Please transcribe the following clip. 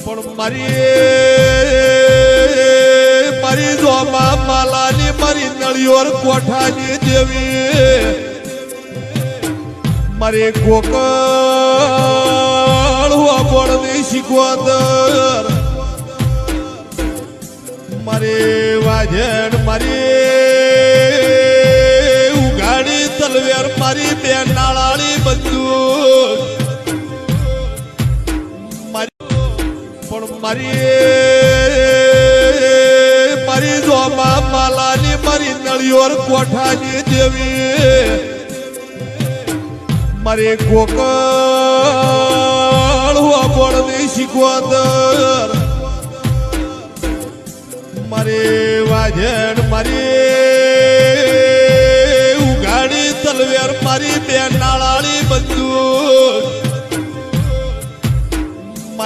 પણ મારી જોમાં માલાની મારી નળિયોર કોઠાની દેવી મારી ગોકળ હોબળની શીખવદર મારી વાજણ મારી ઉઘાડી તલવેર મારી બે નાળાળી બંદૂક મારી જોમાં માલાની મારી નળિયોર કોઠાની દેવી મારી ગોકળ હોબળની શીખવદર મારી વાજણ મારી